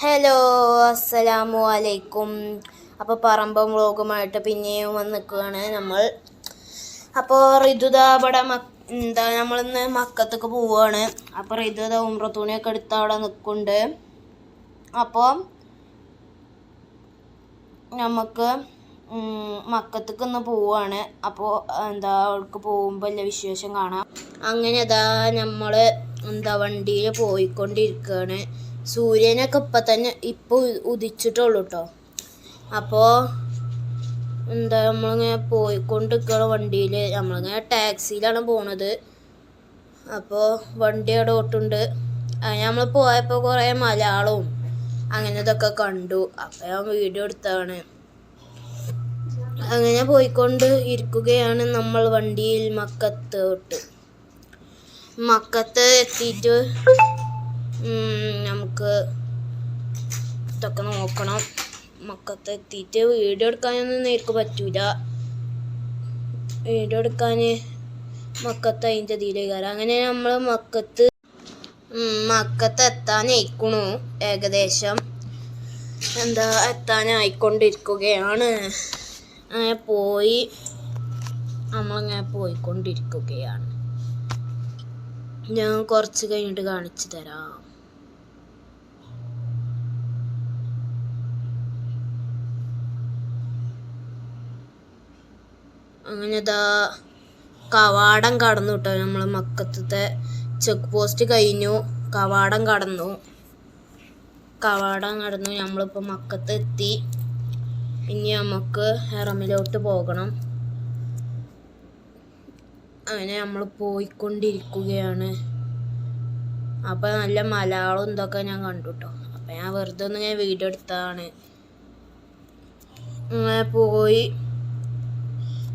Hello, അസ്സലാമു അലൈക്കും. അപ്പോൾ പറമ്പം വ്ളോഗുമായിട്ട് പിന്നെയും വന്ന് നിൽക്കുകയാണ് നമ്മൾ. അപ്പോൾ റിതുദ ഇവിടെ നമ്മളിന്ന് മക്കത്തൊക്കെ പോവുകയാണ്. അപ്പോൾ റിതുദ ഉംറ തുണിയൊക്കെ എടുത്ത് അവിടെ നിൽക്കുന്നുണ്ട്. അപ്പോൾ നമുക്ക് മക്കത്തേക്ക് ഒന്ന് പോവുകയാണ്. അപ്പോൾ അവർക്ക് പോകുമ്പോൾ എല്ലാ വിശേഷം കാണാം. അങ്ങനെ നമ്മൾ വണ്ടിയിൽ പോയിക്കൊണ്ടിരിക്കുകയാണ്. സൂര്യനൊക്കെ ഇപ്പോൾ ഉദിച്ചിട്ടുള്ളൂ കേട്ടോ. അപ്പോൾ നമ്മളിങ്ങനെ പോയിക്കൊണ്ടിരിക്കുകയാണ് വണ്ടിയിൽ. നമ്മളിങ്ങനെ ടാക്സിയിലാണ് പോണത്. അപ്പോൾ വണ്ടി അവിടെ ഓട്ടുണ്ട്. നമ്മൾ പോയപ്പോൾ കുറേ മലയാളവും അങ്ങനെ ഇതൊക്കെ കണ്ടു. അപ്പോൾ ഞാൻ വീഡിയോ എടുത്തതാണ്. അങ്ങനെ പോയിക്കൊണ്ട് ഇരിക്കുകയാണ് നമ്മൾ വണ്ടിയിൽ. മക്കത്ത് എത്തിയിട്ട് നമുക്ക് ഇതൊക്കെ നോക്കണം. മക്കത്ത് എത്തിയിട്ട് വീഡിയോ എടുക്കാനൊന്നും നേർക്ക് പറ്റൂല. വീഡിയോ എടുക്കാൻ മക്കത്ത് അതിൻ്റെ ഇതിലേക്കാരം. അങ്ങനെ നമ്മൾ മക്കത്ത് എത്താനായിക്കണു. ഏകദേശം എത്താനായിക്കൊണ്ടിരിക്കുകയാണ്. നമ്മളിങ്ങനെ പോയിക്കൊണ്ടിരിക്കുകയാണ്. ഞാൻ കുറച്ച് കഴിഞ്ഞിട്ട് കാണിച്ചു തരാം. അങ്ങനെ കവാടം കടന്നു കേട്ടോ. നമ്മൾ മക്കത്തത്തെ ചെക്ക് പോസ്റ്റ് കഴിഞ്ഞു. കവാടം കടന്നു. നമ്മളിപ്പോൾ മക്കത്ത് എത്തി. ഇനി നമുക്ക് ഹറമിലോട്ട് പോകണം. അങ്ങനെ നമ്മൾ പോയിക്കൊണ്ടിരിക്കുകയാണ്. അപ്പോൾ നല്ല മലയാളം ഇതൊക്കെ ഞാൻ കണ്ടു കേട്ടോ. അപ്പം ഞാൻ വെറുതെ ഒന്ന് ഞാൻ വീഡിയോ എടുത്തതാണ്. അങ്ങനെ പോയി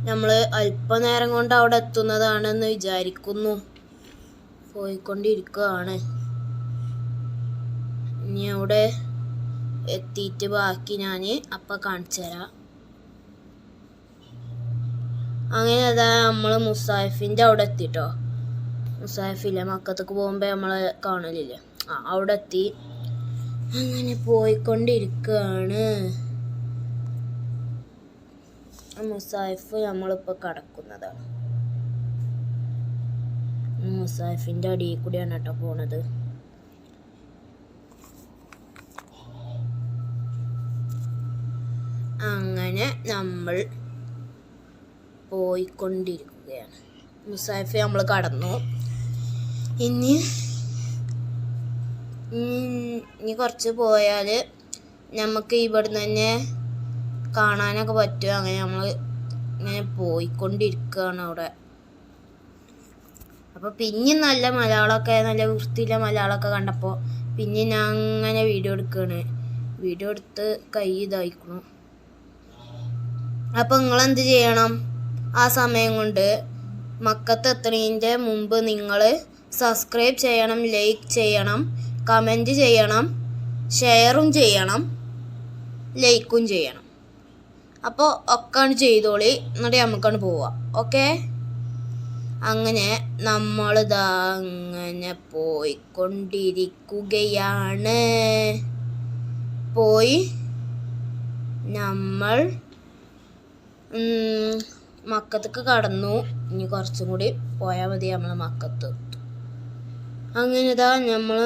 നമ്മൾ അല്പനേരം കൊണ്ട് അവിടെ എത്തുന്നതാണെന്ന് വിചാരിക്കുന്നു. പോയിക്കൊണ്ടിരിക്കുകയാണ്. ഇനി അവിടെ എത്തിയിട്ട് ബാക്കി ഞാൻ അപ്പം കാണിച്ചു തരാം. അങ്ങനെ നമ്മൾ മുസാഫിൻ്റെ അവിടെ എത്തിട്ടോ. മുസാഫില്ലേ, മക്കത്തേക്ക് പോകുമ്പോൾ നമ്മൾ കാണലില്ലേ, അവിടെ എത്തി. അങ്ങനെ പോയിക്കൊണ്ടിരിക്കുകയാണ്. മുസാഫ് നമ്മളിപ്പോൾ കടക്കുന്നതാണ്. മുസാഫിൻ്റെ അടിയിൽ കൂടിയാണ് കേട്ടോ പോണത്. അങ്ങനെ നമ്മൾ പോയിക്കൊണ്ടിരിക്കുകയാണ്. മുസാഫ് നമ്മൾ കടന്നു. ഇനി കുറച്ച് പോയാൽ നമുക്ക് ഇവിടുന്ന് തന്നെ കാണാനൊക്കെ പറ്റും. അങ്ങനെ നമ്മൾ ഇങ്ങനെ പോയിക്കൊണ്ടിരിക്കുകയാണ് അവിടെ. അപ്പോൾ പിന്നെ നല്ല മലയാളമൊക്കെ, നല്ല വൃത്തിയില്ല മലയാളമൊക്കെ കണ്ടപ്പോൾ പിന്നെ ഞാൻ അങ്ങനെ വീഡിയോ എടുക്കുകയാണ്. വീഡിയോ എടുത്ത് കൈ ഇതായിക്കണു. അപ്പോൾ നിങ്ങളെന്ത് ചെയ്യണം? ആ സമയം കൊണ്ട് മക്കത്ത് എത്തുന്നതിൻ്റെ മുമ്പ് നിങ്ങൾ സബ്സ്ക്രൈബ് ചെയ്യണം, ലൈക്ക് ചെയ്യണം, കമൻറ്റ് ചെയ്യണം, ഷെയറും ചെയ്യണം, ലൈക്കും ചെയ്യണം. അപ്പോൾ ഒക്കെയാണ് ചെയ്തോളി. എന്നിട്ട് നമുക്കാണ് പോവാം. ഓക്കെ. അങ്ങനെ അങ്ങനെ പോയിക്കൊണ്ടിരിക്കുകയാണ്. നമ്മൾ മക്കത്തേക്ക് കടന്നു. ഇനി കുറച്ചും കൂടി പോയാൽ മതി നമ്മൾ മക്കത്ത് എത്തും. അങ്ങനെ നമ്മൾ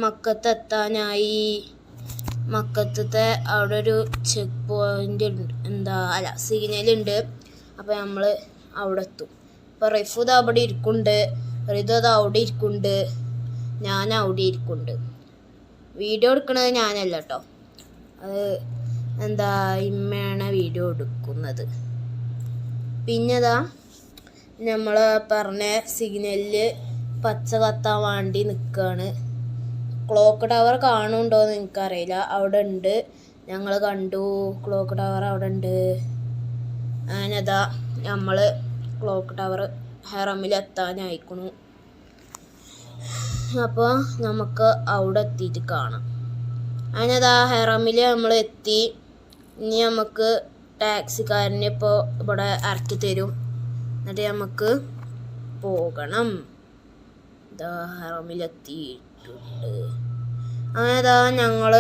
മക്കത്ത് എത്താനായി. മക്കത്തത്തെ അവിടെ ഒരു ചെക്ക് പോയിന്റ് സിഗ്നലുണ്ട്. അപ്പോൾ നമ്മൾ അവിടെ എത്തും. ഇപ്പോൾ റിഫുദ് അവിടെ ഇരിക്കുന്നുണ്ട്, റിതു അവിടെ ഇരിക്കുന്നുണ്ട്, ഞാൻ അവിടെ ഇരിക്കുന്നുണ്ട്. വീഡിയോ എടുക്കുന്നത് ഞാനല്ല കേട്ടോ, അത് ഇമ്മയാണ് വീഡിയോ എടുക്കുന്നത്. പിന്നെ നമ്മൾ പറഞ്ഞ സിഗ്നലിൽ പച്ച കത്താൻ വേണ്ടി നിൽക്കുകയാണ്. ക്ലോക്ക് ടവർ കാണുന്നുണ്ടോയെന്ന് എനിക്കറിയില്ല. അവിടെ ഉണ്ട്, ഞങ്ങൾ കണ്ടു. ക്ലോക്ക് ടവർ അവിടെ ഉണ്ട്. അങ്ങനെ നമ്മൾ ക്ലോക്ക് ടവർ ഹറമിലെത്താനായിക്കണു. അപ്പോൾ നമുക്ക് അവിടെ എത്തിയിട്ട് കാണാം. അങ്ങനെ ഹറമിൽ നമ്മൾ എത്തി. ഇനി നമുക്ക് ടാക്സിക്കാരനെ ഇപ്പോൾ ഇവിടെ ഇറക്കി തരും. എന്നിട്ട് നമുക്ക് പോകണം. ഹറമിലെത്തിയിട്ടുണ്ട്. അങ്ങനെ ഞങ്ങൾ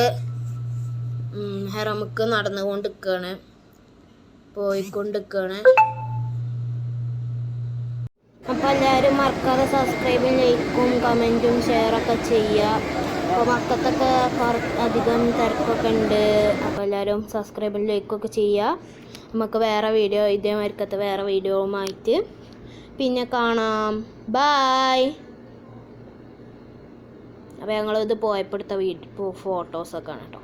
ഹെറമുക്ക് നടന്നുകൊണ്ടിരിക്കുകയാണ്, പോയിക്കൊണ്ടിരിക്കുകയാണ്. അപ്പോൾ എല്ലാവരും മറക്കാതെ സബ്സ്ക്രൈബും ലൈക്കും കമൻറ്റും ഷെയറൊക്കെ ചെയ്യുക. അപ്പോൾ മക്കത്തൊക്കെ അധികം തിരക്കൊക്കെ ഉണ്ട്. അപ്പോൾ എല്ലാവരും സബ്സ്ക്രൈബും ലൈക്കൊക്കെ ചെയ്യുക. നമുക്ക് വേറെ വീഡിയോ ഇതേമാതിരിക്കത്തെ വേറെ വീഡിയോവുമായിട്ട് പിന്നെ കാണാം. ബായ്. അപ്പോൾ ഞങ്ങളിത് പോയപ്പെടുത്ത ഫോട്ടോസൊക്കെ ആണ് കേട്ടോ.